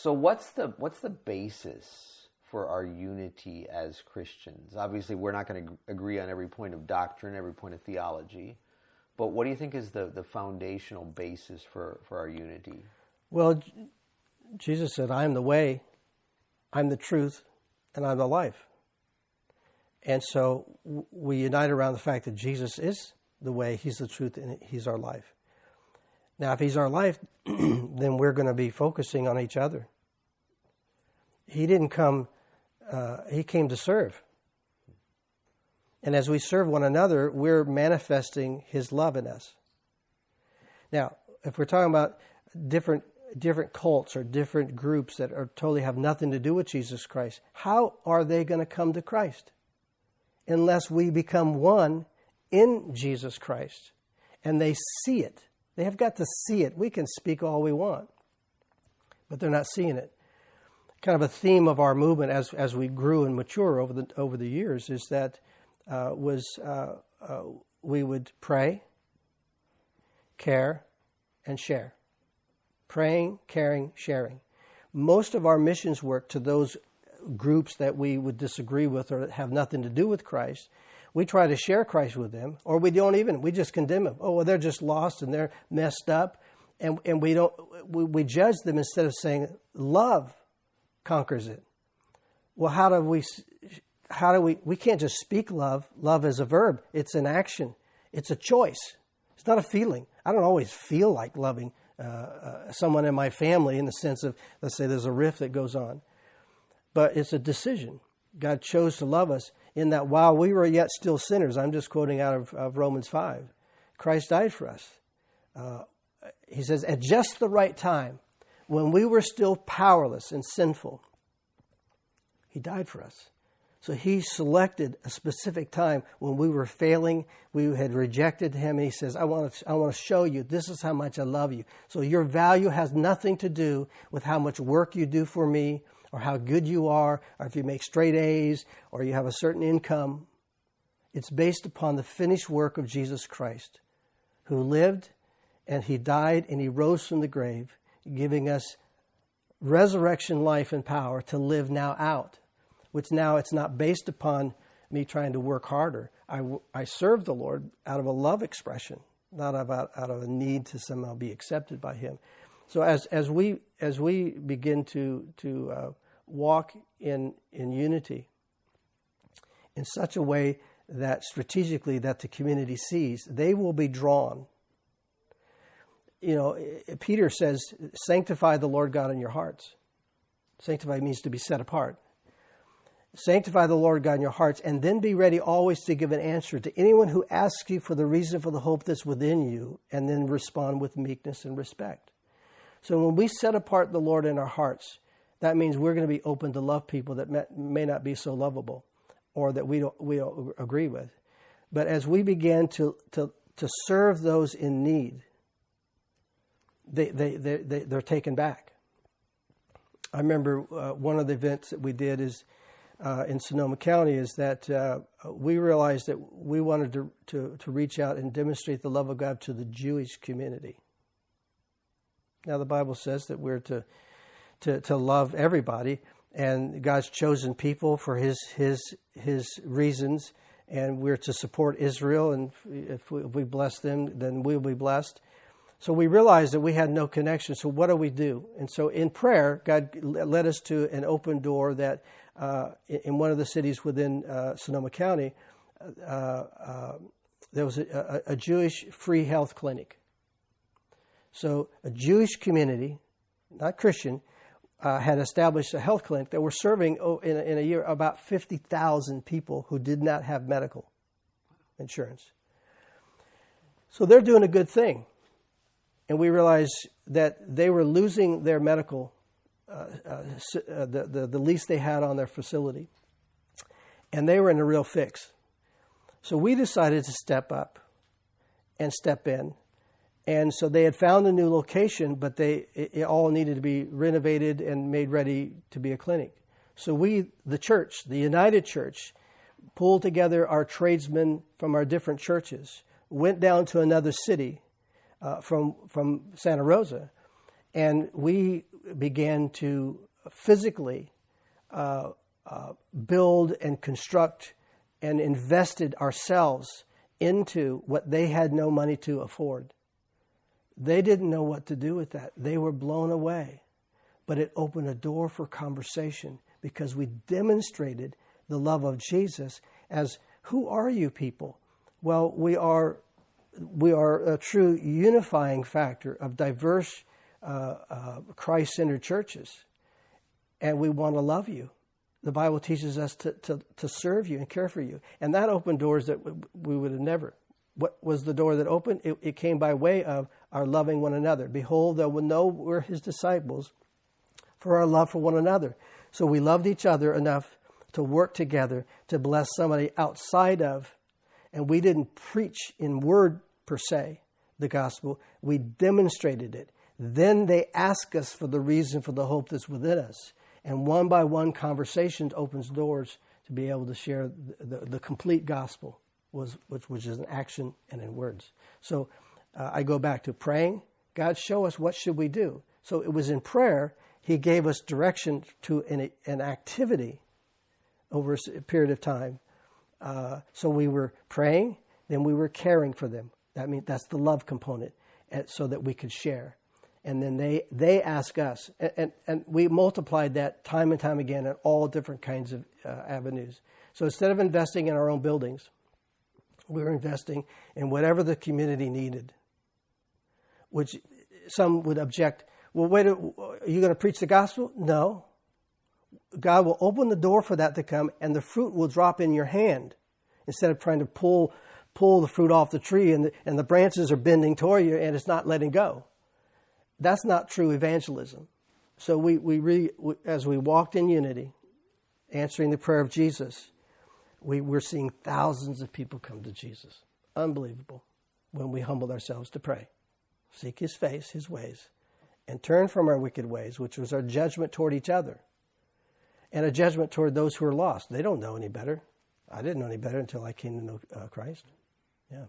So what's the basis for our unity as Christians? Obviously, we're not going to agree on every point of doctrine, every point of theology, but what do you think is the foundational basis for our unity? Well, Jesus said, I am the way, I'm the truth, and I'm the life. And so we unite around the fact that Jesus is the way, He's the truth, and He's our life. Now, if He's our life, then we're going to be focusing on each other. He didn't come, He came to serve. And as we serve one another, we're manifesting His love in us. Now, if we're talking about different cults or different groups that are totally have nothing to do with Jesus Christ, how are they going to come to Christ? Unless we become one in Jesus Christ and they see it. They have got to see it. We can speak all we want, but they're not seeing it. Kind of a theme of our movement as we grew and mature over the years is that we would pray, care, and share. Praying, caring, sharing. Most of our missions work to those groups that we would disagree with or have nothing to do with Christ, we try to share Christ with them, or we just condemn them. Oh, well, they're just lost and they're messed up, and we judge them instead of saying love conquers it. Well, how do we can't just speak love. Love is a verb. It's an action. It's a choice. It's not a feeling. I don't always feel like loving someone in my family in the sense of, let's say there's a rift that goes on. But it's a decision. God chose to love us in that while we were yet still sinners, I'm just quoting out of Romans 5, Christ died for us. He says, at just the right time, when we were still powerless and sinful, He died for us. So He selected a specific time when we were failing, we had rejected Him, and He says, I want to show you, this is how much I love you. So your value has nothing to do with how much work you do for me, or how good you are, or if you make straight A's, or you have a certain income. It's based upon the finished work of Jesus Christ, who lived, and He died, and He rose from the grave, giving us resurrection life and power to live now out. Which now it's not based upon me trying to work harder. I serve the Lord out of a love expression, not out of a need to somehow be accepted by Him. So as we begin to walk in unity in such a way that strategically that the community sees, they will be drawn. You know, Peter says, "Sanctify the Lord God in your hearts." Sanctify means to be set apart. Sanctify the Lord God in your hearts, and then be ready always to give an answer to anyone who asks you for the reason for the hope that's within you, and then respond with meekness and respect. So when we set apart the Lord in our hearts, that means we're going to be open to love people that may not be so lovable or that we don't agree with. But as we begin to serve those in need, they're taken back. I remember one of the events that we did is in Sonoma County is that we realized that we wanted to reach out and demonstrate the love of God to the Jewish community. Now the Bible says that we're to love everybody, and God's chosen people for His reasons, and we're to support Israel, and if we bless them, then we'll be blessed. So we realized that we had no connection. So what do we do? And so in prayer, God led us to an open door that in one of the cities within Sonoma County, there was a Jewish free health clinic. So a Jewish community, not Christian, had established a health clinic that were serving in a year about 50,000 people who did not have medical insurance. So they're doing a good thing. And we realized that they were losing their medical, the lease they had on their facility. And they were in a real fix. So we decided to step up and step in. And so they had found a new location, but it all needed to be renovated and made ready to be a clinic. So we, the church, the United Church, pulled together our tradesmen from our different churches, went down to another city, from Santa Rosa, and we began to physically build and construct and invested ourselves into what they had no money to afford. They didn't know what to do with that. They were blown away. But it opened a door for conversation because we demonstrated the love of Jesus as, who are you people? Well, we are a true unifying factor of diverse Christ-centered churches. And we want to love you. The Bible teaches us to serve you and care for you. And that opened doors that we would have never. What was the door that opened? It came by way of our loving one another. Behold, they will know we're his disciples for our love for one another. So we loved each other enough to work together to bless somebody outside of, and we didn't preach in word per se the gospel. We demonstrated it. Then they ask us for the reason for the hope that's within us. And one by one, conversations opens doors to be able to share the complete gospel, which is in action and in words. So I go back to praying. God, show us what should we do. So it was in prayer he gave us direction to an activity over a period of time. So we were praying, then we were caring for them. That means that's the love component, so that we could share. And then they ask us, and we multiplied that time and time again at all different kinds of avenues. So instead of investing in our own buildings, we were investing in whatever the community needed, which some would object, well, wait, are you going to preach the gospel? No. God will open the door for that to come, and the fruit will drop in your hand instead of trying to pull the fruit off the tree, and the branches are bending toward you, and it's not letting go. That's not true evangelism. So we as we walked in unity, answering the prayer of Jesus, we're seeing thousands of people come to Jesus. Unbelievable. When we humbled ourselves to pray, seek his face, his ways, and turn from our wicked ways, which was our judgment toward each other, and a judgment toward those who are lost. They don't know any better. I didn't know any better until I came to know Christ. Yeah.